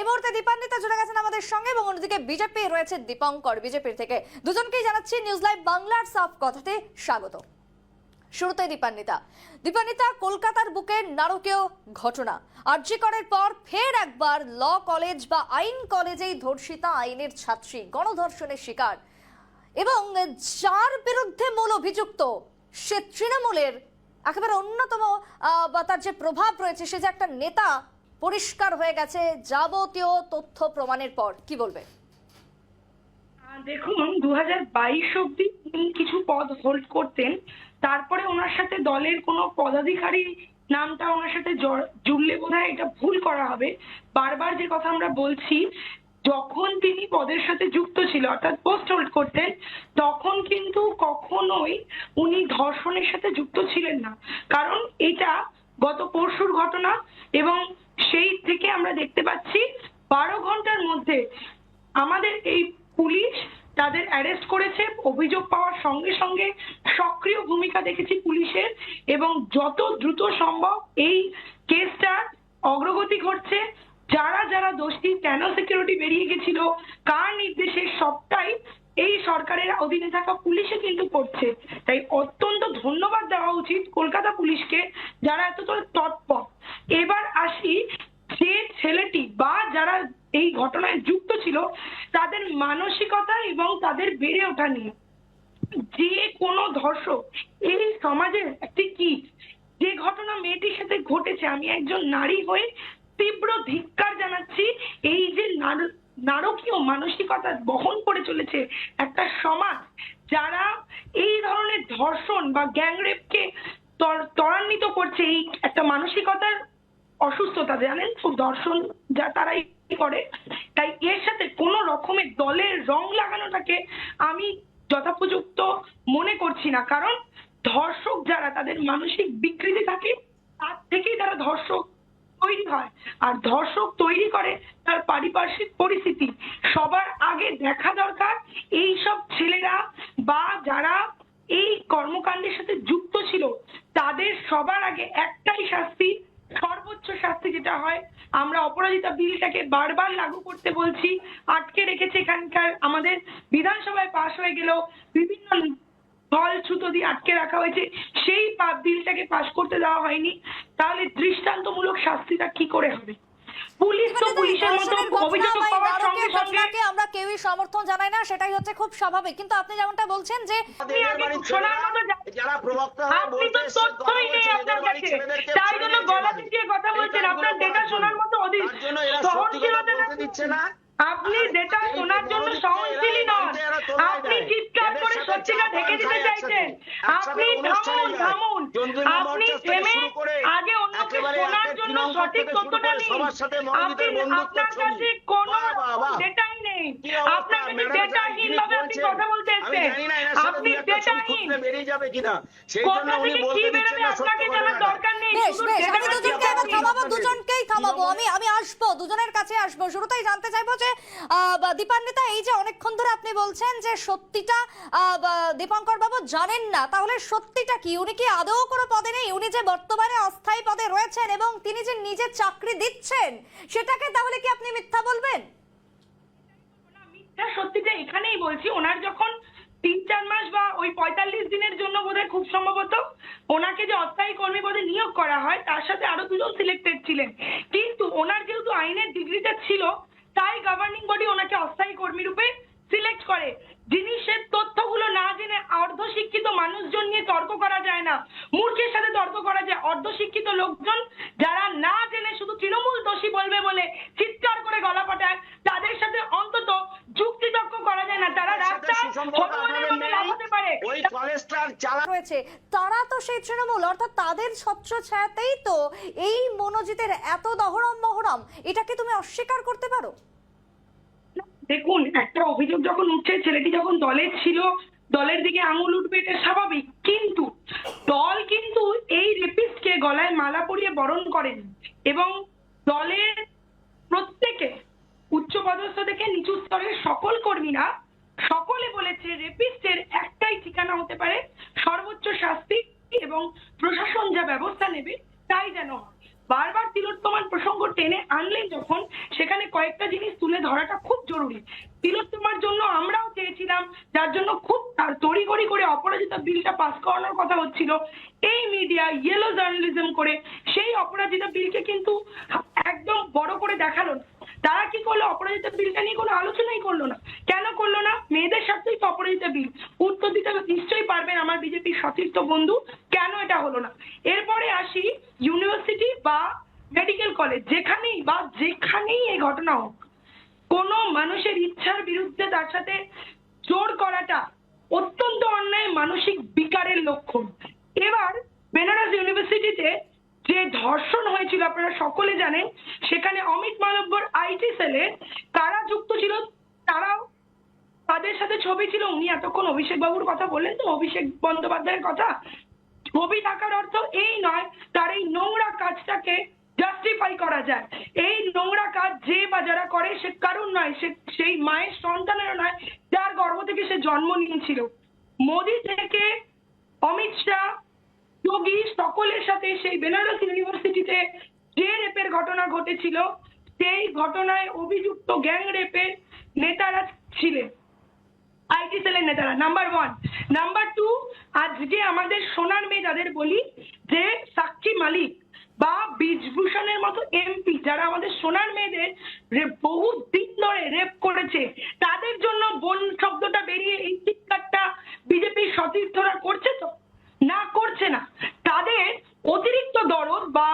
এই মুহূর্তে দীপান্বিতা জুড়ে গেছেন আমাদের সঙ্গে এবং অন্যদিকে বিজেপি রয়েছে দীপঙ্কর বিজেপির থেকে। দুজনকেই জানাচ্ছি নিউজ লাইভ বাংলার সাফ কথাতে স্বাগত। শুরুতে দীপান্বিতা, কলকাতার বুকে নারকীয় ঘটনা। আরজি করের পর ফের একবার ল কলেজ বা আইন কলেজেই ধর্ষিতা আইনের ছাত্রী গণধর্ষণের শিকার এবং যার বিরুদ্ধে মূল অভিযুক্ত সে তৃণমূলের একেবারে অন্যতম বা তার যে প্রভাব রয়েছে, সে যে একটা নেতা পরিষ্কার হয়ে গেছে যাবতীয় তথ্য প্রমাণের পর। কি বলবে? দেখুন, 2022 অব্দি তিনি কিছু পদ হোল্ড করতেন, তারপরে ওনার সাথে দলের কোনো পদাধিকারী নামটা ওনার সাথে জুড়লে বোধহয় এটা ভুল করা হবে। বারবার যে কথা আমরা বলছি, যখন তিনি পদের সাথে যুক্ত ছিল অর্থাৎ পোস্ট হোল্ড করতেন, তখন কিন্তু কখনোই উনি ধর্ষণের সাথে যুক্ত ছিলেন না। কারণ এটা গত পরশুর ঘটনা এবং সেই থেকে আমরা দেখতে পাচ্ছি 12 ঘন্টার মধ্যে আমাদের এই পুলিশ তাদের অ্যারেস্ট করেছে। অভিযোগ পাওয়ার সঙ্গে সঙ্গে সক্রিয় ভূমিকা দেখেছি পুলিশের এবং যত দ্রুত সম্ভব এই কেসটা অগ্রগতি ঘটছে। যারা যারা দোষী, কেন সিকিউরিটি বেরিয়ে গেছিল, কার নির্দেশে, সবটাই এই সরকারের অধীনে থাকা পুলিশে কিন্তু করছে। তাই অত্যন্ত ধন্যবাদ দেওয়া উচিত কলকাতা পুলিশকে, যারা এতটা তৎপর। এবার আসি, যে ছেলেটি বা যারা এই ঘটনায় যুক্ত ছিল তাদের মানসিকতা এবং তাদের বেড়ে ওঠা নিয়ে। যে কোনো ধর্ষক এই সমাজের একটি কীট। যে ঘটনা মেয়েটির সাথে ঘটেছে, আমি একজন নারী হয়ে তীব্র ধিক্কার জানাচ্ছি। এই যে নারকীয় মানসিকতা বহন করে চলেছে একটা সমাজ, যারা এই ধরনের ধর্ষণ বা গ্যাংরেপকে ত্বরান্বিত করছে, এই একটা মানসিকতার অসুস্থতা, জানেন তো, ধর্ষণ যা তারাই করে। তাই এর সাথে কোন রকমের দলের রং লাগানোটাকে আমি যথোপযুক্ত মনে করছি না। কারণ ধর্ষক যারা, তাদের মানসিক বিকৃতি থাকে, তার থেকেই তারা ধর্ষক তৈরি হয়। আর ধর্ষক তৈরি করে তার পারিপার্শ্বিক পরিস্থিতি। সবার আগে দেখা দরকার এই সব ছেলেরা বা যারা এই কর্মকাণ্ডের সাথে যুক্ত ছিল, তাদের সবার আগে একটাই শাস্তি, সর্বোচ্চ শাস্তি যেটা হয়। আমরা অপরাজিতা বিলটাকে বারবার লাগু করতে বলছি, আটকে রেখেছে। এখানকার আমাদের বিধানসভায় পাশ হয়ে গেল, বিভিন্ন দল ছুতো দিয়ে আটকে রাখা হয়েছে, সেই বিলটাকে পাশ করতে দেওয়া হয়নি। তাহলে দৃষ্টান্তমূলক শাস্তিটা কি করে হবে? পুলিশ তো পুলিশের মতো অভিযোগ পাওয়ার সঙ্গে সঙ্গে আমরা কেউই সমর্থন জানাই না, সেটাই হচ্ছে খুব স্বাভাবিক। কিন্তু আপনি যেমনটা বলছেন যে যারা প্রবক্তা আপনি তো তথ্যই নেই আপনার কাছে, তাই জন্য গলা দিয়ে কথা বলছেন। আপনার ডেটা শোনার মতো সহনশীলতা দিচ্ছে না। আপনি ডেটা শোনার জন্য সহনশীলই নন, আপনি চিৎকার করে সত্যিটা ঢেকে দিতে চাইছেন। আপনি থামুন, আপনি থেমে আগে অন্যকে শোনার জন্য সঠিক তথ্যটা নিন। আপনার কাছে কোনো ডেটাই নেই, আপনার কাছে ডেটাহীন ভাবে আপনি কথা বলতে এসেছেন। আপনি ডেটাহীন, বেরিয়ে যাবে কিনা সেই জন্য উনি বলতে দিচ্ছেন না। আপনাকে জানার দরকার নেই। আমি দুজনকে এবার থামাবো, দুজনকেই থামাবো। আমি আসবো, দুজনের কাছে আসবো। শুরুতেই জানতে চাইবো যে দীপান্বিতা, এই যে অনেকক্ষণ ধরে আপনি বলছেন যে সত্যিটা দীপঙ্কর বাবু জানেন না, তাহলে সত্যিটা কি? উনি কি আদৌ কোনো পদে নেই? উনি যে বর্তমানে অস্থায়ী পদে রয়েছেন এবং তিনি যে নিজে চাকরি দিচ্ছেন, সেটাকে তাহলে কি আপনি মিথ্যা বলবেন? মিথ্যা সত্যিটা এখানেই বলছি। ওনার যখন 3-4 মাস বা ওই 45 দিনের জন্য বোধহয় খুব সম্ভবত ওনাকে যে অস্থায়ী কর্মী পদে নিয়োগ করা হয়, তার সাথে আরো 2 জন সিলেক্টেড ছিলেন। কিন্তু ওনার যেহেতু আইনের ডিগ্রিটা ছিল, তাই গভর্নিং বডি ওনাকে অস্থায়ী কর্মী রূপে সিলেক্ট করে। জিনিসের তথ্যগুলো না জেনে অর্ধশিক্ষিত মানুষজন নিয়ে তর্ক করা যায় না, মূর্খের সাথে তর্ক করা যায়। অর্ধশিক্ষিত লোকজন যারা না জেনে শুধু তৃণমূল দোষী বলবে বলে চিৎকার করে গলা ফাটায়, তাদের সাথে অন্তত যুক্তিতর্ক করা যায় না। তারা রাস্তায় হনুমানের মতো লাফাতে পারে। ওই কলেজটার চালা রয়েছে, তারা তো সেই তৃণমূল, অর্থাৎ তাদের ছত্র ছায়াতেই তো এই মনোজিতের এত দহরম মহরম। এটাকে তুমি অস্বীকার করতে পারো? দেখুন, একটা অভিযোগ যখন উঠছে, ছেলেটি যখন দলে ছিল, দলের দিকে আঙুল উঠবে, এটা স্বাভাবিক। কিন্তু দল কিন্তু এই রেপিস্টকে গলায় মালা পরিয়ে বরণ করেন এবং দলের প্রত্যেকে, উচ্চপদস্থ থেকে নিচু স্তরের সকল কর্মীরা সকলে বলেছে রেপিস্টের একটাই ঠিকানা হতে পারে সর্বোচ্চ শাস্তি এবং প্রশাসন যা ব্যবস্থা নেবে তাই যেন হয়। বারবার তিলোত্তমার প্রসঙ্গ টেনে আনলেন যখন, সেখানে কয়েকটা ধরাটা খুব জরুরি। তিলোত্তমার জন্য আমরাও চেয়েছিলাম, যার জন্য খুব তড়িঘড়ি করে অপরাজিতা বিলটা পাস করানোর কথা হচ্ছিল, এই মিডিয়া ইয়েলো জার্নালিজম করে সেই অপরাজিতা বিলকে কিন্তু একদম বড় করে দেখালো না। তারা কি করলো? অপরাজিতা বিলটা নিয়ে কোনো আলোচনাই করলো না। কেন করলো না? মেয়েদের স্বার্থেই তো অপরাজিতা বিল। উত্তর দিতে নিশ্চয়ই পারবেন আমার বিজেপির সতীর্থ বন্ধু, কেন এটা হলো না। এরপরে আসি ইউনিভার্সিটি বা মেডিকেল কলেজ, যেখানেই এই ঘটনা হোক, কোনো মানুষের ইচ্ছার বিরুদ্ধে তার সাথে জোর করাটা অত্যন্ত অন্যায়, মানসিক বিকারের লক্ষণ। এবার বেনারস ইউনিভার্সিটিতে যে ধর্ষণ হয়েছিল আপনারা সকলে জানেন, সেখানে অমিত মালব্যর আইটি সেলে কারা যুক্ত ছিল, তারাও, তাদের সাথে ছবি ছিল। উনি এতক্ষণ অভিষেক বাবুর কথা বললেন তো, অভিষেক বন্দ্যোপাধ্যায়ের কথা। ছবি থাকার অর্থ এই নয় তার এই নোংরা কাজটাকে জাস্টিফাই করা যায়। এই নোংরা কাজ যে বা যারা করে সে কারণ নয়, সেই মায়ের সন্তানেরও নয় যার গর্ভ থেকে সে জন্ম নিয়েছিল। মোদি থেকে অমিত শাহ, যোগী, সকলের সাথে সেই বেনারস ইউনিভার্সিটিতে যে রেপের ঘটনা ঘটেছিল, সেই ঘটনায় অভিযুক্ত গ্যাং রেপের নেতারা ছিলেন আইটি সেলের নেতারা, নাম্বার 1। নাম্বার 2, আজকে আমাদের সোনার মেয়ে যাদের বলি, যে সাক্ষী মালিক বা বীজভূষণের মতো এমপি, যারা আমাদের সোনার মেয়েদের বহু দিন ধরে রেপ করেছে, তাদের জন্য বোন শব্দটা বেরিয়ে এই চিৎকারটা বিজেপির সতীর্থরা করছে তো? না, করছে না। তাদের অতিরিক্ত দরদ বা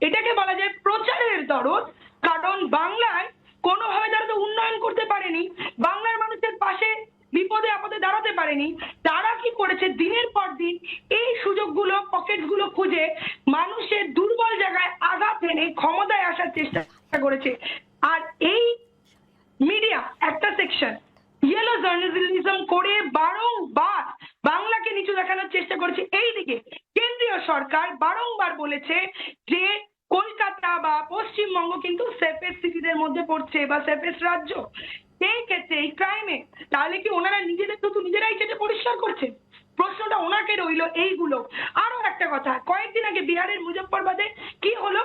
এটাকে বলা যায় প্রচারের দরদ, কারণ বাংলায় কোনোভাবে তারা তো উন্নয়ন করতে পারেনি, বাংলার মানুষের পাশে বিপদে আপদে দাঁড়াতে পারেনি। তারা কি করেছে? দিনের পর দিন এই সুযোগগুলো, পকেটগুলো খুঁজে মানুষের দুর্বল জায়গায় আঘাত এনে ক্ষমতায় আসার চেষ্টা করেছে। আর এই মিডিয়া একটা সেকশন ইয়েলো জার্নালিজম করে বারংবার বাংলাকে নিচু দেখানোর চেষ্টা করেছে। এইদিকে কেন্দ্রীয় সরকার বারংবার বলেছে যে কলকাতা বা পশ্চিমবঙ্গ কিন্তু সেফেস্ট সিটিদের মধ্যে পড়ছে বা সেফেস্ট রাজ্য। এই ক্ষেত্রে এই ক্রাইমে তাহলে কি ওনারা নিজেদের তো নিজেরাই কেটে পরিষ্কার করছে? প্রশ্নটা ওনাকে রইল। এইগুলো আরো একটা কথা, কয়েকদিন আগে বিহারের মুজফ্ফরবাদে কি হলো?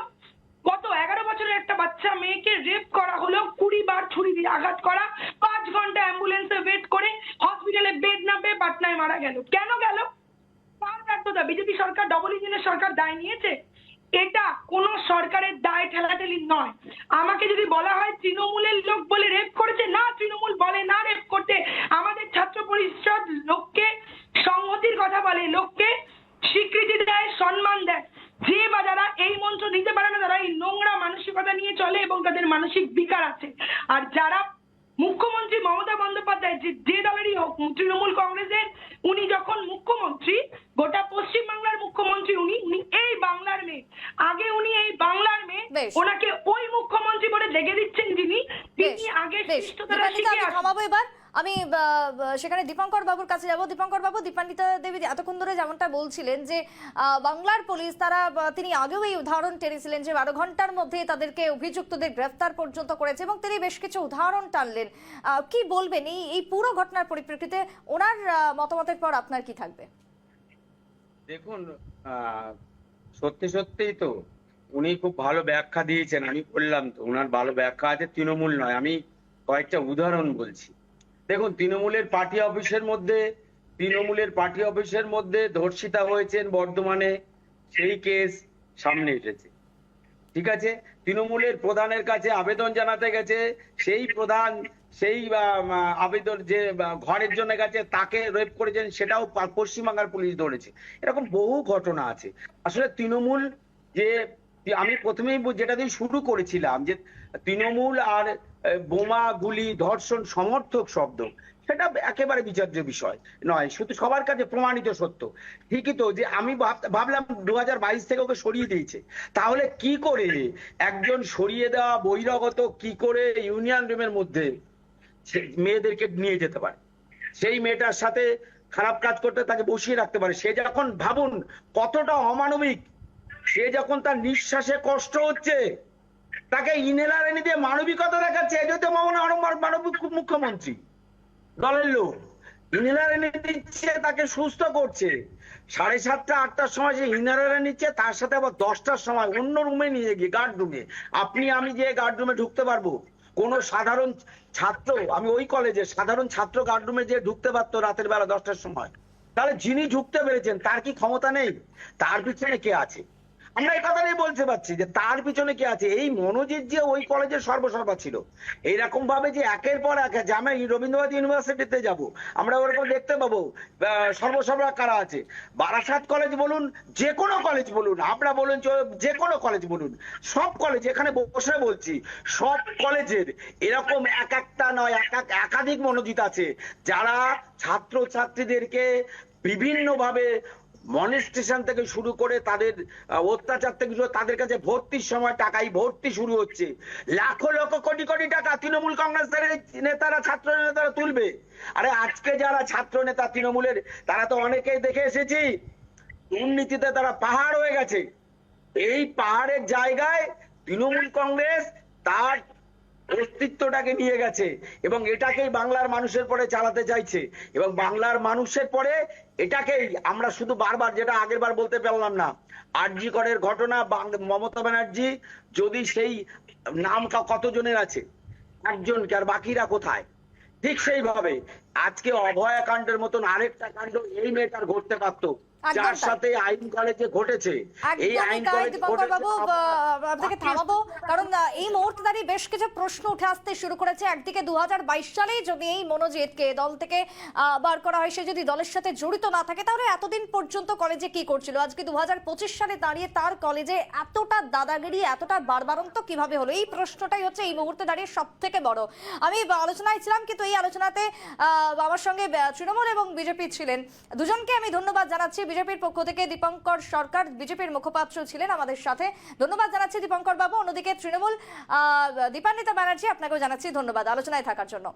গত 11 বছরের একটা বাচ্চা মেয়েকে রেপ করা হলো, 20 বার ছুরি দিয়ে আঘাত করা, 5 ঘন্টা অ্যাম্বুলেন্সে ওয়েট করে হসপিটালে বেড না পেয়ে পাটনায় মারা গেল। কেন গেল? কার ব্যর্থতা? বিজেপি সরকার, ডবল ইঞ্জিনের সরকার দায় নিয়েছে? এটা কোন সরকারের দায় ঠেলাঠেলি নয়। আমাকে যদি বলা হয় তৃণমূলের লোক বলে রেপ করেছে, না, তৃণমূল বলে না রেপ করতে। আমাদের ছাত্র পরিষদ লোককে সংহতির কথা বলে, লোককে স্বীকৃতি দেয়, সম্মান দেয়। যে বা যারা এই মন্ত্র দিতে পারে না, তারা এই নোংরা মানসিকতা নিয়ে চলে এবং তাদের মানসিক বিকার আছে। আর যারা মুখ্যমন্ত্রী মমতা বন্দ্যোপাধ্যায় যে দলেরই হোক, তৃণমূল কংগ্রেসের, উনি যখন মুখ্যমন্ত্রী, গোটা পশ্চিমবাংলার মুখ্যমন্ত্রী উনি এই বাংলার মেয়ে। আগে উনি এই বাংলার মেয়ে, ওনাকে ওই মুখ্যমন্ত্রী বলে দেখে দিচ্ছেন যিনি আগে শিষ্টতারা শিখে থামাবো এবার। আমি সেখানে দীপঙ্কর বাবুর কাছে যাব। দীপঙ্কর বাবু, দীপান্বিতা দেবী এতক্ষণ ধরে যেমনটা বলছিলেন যে বাংলার পুলিশ তিনি আগেও এই উদাহরণ টেনেছিলেন যে 12 ঘন্টার মধ্যে তাদেরকে অভিযুক্তদের গ্রেফতার পর্যন্ত করেছে এবং তিনি বেশ কিছু উদাহরণ টানলেন। কি বলবেন এই পুরো ঘটনার পরিপ্রেক্ষিতে? ওনার মতামতের পর আপনার কি থাকবে? দেখুন, সত্যিই তো উনি খুব ভালো ব্যাখ্যা দিয়েছেন। আমি বললাম তো ওনার ভালো ব্যাখ্যা আছে, তৃণমূল নয়। আমি কয়েকটা উদাহরণ বলছি। দেখুন, তৃণমূলের পার্টি অফিসের মধ্যে ধর্ষিতা হয়েছেন বর্ধমানে, সেই কেস সামনে এসেছে। ঠিক আছে, তৃণমূলের প্রধানের কাছে আবেদন জানাতে গেছে, সেই প্রধান সেই আবেদন যে ঘরের জন্য গেছে, তাকে রেপ করেছেন, সেটাও পশ্চিমবাংলার পুলিশ ধরেছে। এরকম বহু ঘটনা আছে। আসলে তৃণমূল, যে আমি প্রথমেই যেটা দিয়ে শুরু করেছিলাম, যে তৃণমূল আর বোমা, গুলি, ধর্ষণ সমর্থক শব্দ, সেটা একেবারে বিচার্য বিষয় নয়, শুধু সবার কাছে প্রমাণিত সত্য। ঠিকই তো, যে আমি ভাবলাম 2022 থেকে ওকে সরিয়ে দিয়েছে, তাহলে কি করে একজন সরিয়ে দেওয়া বহিরাগত কি করে ইউনিয়ন রুমের মধ্যে মেয়েদেরকে নিয়ে যেতে পারে, সেই মেয়েটার সাথে খারাপ কাজ করতে তাকে বসিয়ে রাখতে পারে? সে যখন, ভাবুন কতটা অমানবিক, সে যখন তার নিঃশ্বাসে কষ্ট হচ্ছে, তাকে ইনহেলার এনে দিয়ে মানবিকতা দেখাচ্ছে। এই তো মানবিক মুখ্যমন্ত্রী দলের লোক, ইনহেলার এনে দিচ্ছে, তাকে সুস্থ করছে। 7:30 8টার সময় যে ইনহেলার নিচ্ছে, তার সাথে আবার 10টার সময় অন্য রুমে নিয়ে গিয়ে, গার্ড রুমে, আপনি আমি যে গার্ড রুমে ঢুকতে পারবো, কোন সাধারণ ছাত্র, আমি ওই কলেজে সাধারণ ছাত্র গার্ডরুমে যে ঢুকতে পারতো রাতের বেলা 10টার সময়, তাহলে যিনি ঢুকতে পেরেছেন তার কি ক্ষমতা নেই? তার পিছনে কে আছে? আমরা এই কথাটাই বলতে পারছি যে তার পিছনে কে আছে। এই মনোজিৎ যে ওই কলেজের সর্বসর্বা ছিল, এইরকম ভাবে যে একের পর এক, যে আমি রবীন্দ্রনাথ ইউনিভার্সিটিতে যাব, আমরা ওরকম দেখতে পাবো সর্বসর্বা কারা আছে। বারাসাত কলেজ বলুন, যে কোনো কলেজ বলুন, আমরা বলুন যে কোনো কলেজ বলুন, সব কলেজ, এখানে বসে বলছি, সব কলেজের এরকম এক একটা নয়, একাধিক মনোজিৎ আছে যারা ছাত্র ছাত্রীদেরকে বিভিন্ন ভাবে মনেস্টেশন থেকে শুরু করে তাদের অত্যাচার থেকে শুরু, তাদের কাছে ভর্তির সময় টাকাই ভর্তি শুরু হচ্ছে, লাখো লক্ষ কোটি কোটি টাকা তৃণমূল কংগ্রেসের নেতারা, ছাত্র নেতারা তুলবে। আরে আজকে যারা ছাত্র নেতা তৃণমূলের, তারা তো অনেকেই দেখে এসেছি দুর্নীতিতে তারা পাহাড় হয়ে গেছে। এই পাহাড়ের জায়গায় তৃণমূল কংগ্রেস তার অস্তিত্বটাকে নিয়ে গেছে এবং এটাকেই বাংলার মানুষের পরে চালাতে চাইছে, এবং বাংলার মানুষের পরে এটাকেই আমরা শুধু বারবার, যেটা আগের বার বলতে পারলাম না, আরজি করের ঘটনা, মমতা ব্যানার্জি যদি সেই নাম কতজনের আছে, একজনকে, আর বাকিরা কোথায়? ঠিক সেইভাবে আজকে অভয়া কাণ্ডের মতন আরেকটা কাণ্ড এই মেয়েটার ঘটতে পারতো, যার সাথে আইন কলেজে ঘটেছে। এই আইন কলেজ দীপঙ্কর বাবু আপনাকে থামাবো, কারণ এই মুহূর্তে দাঁড়িয়ে বেশ কিছু প্রশ্ন উঠে আসতে শুরু করেছে। একদিকে 2022 সালে যদি এই মনোজিৎকে দল থেকে বার করা হয়, সে যদি দলের সাথে জড়িত না থাকে, তাহলে এতদিন পর্যন্ত কলেজে কি করছিল? আজকে 2025 সালে দাঁড়িয়ে তার কলেজে এতটা দাদাগিরি, এতটা বারবারন্ত কিভাবে হলো? এই প্রশ্নটাই হচ্ছে এই মুহূর্তে দাঁড়িয়ে সব থেকে বড়। আমি আলোচনায় ছিলাম, কিন্তু এই আলোচনাতে আমার সঙ্গে তৃণমূল এবং বিজেপি ছিলেন। দুজনকে আমি ধন্যবাদ জানাচ্ছি। বিজেপির পক্ষ থেকে দীপঙ্কর সরকার, বিজেপির মুখপাত্র, ছিলেন আমাদের সাথে। ধন্যবাদ জানাচ্ছি দীপঙ্কর বাবু। অন্যদিকে তৃণমূল দীপান্বিতা ব্যানার্জি, আপনাকেও জানাচ্ছি ধন্যবাদ আলোচনায় থাকার জন্য।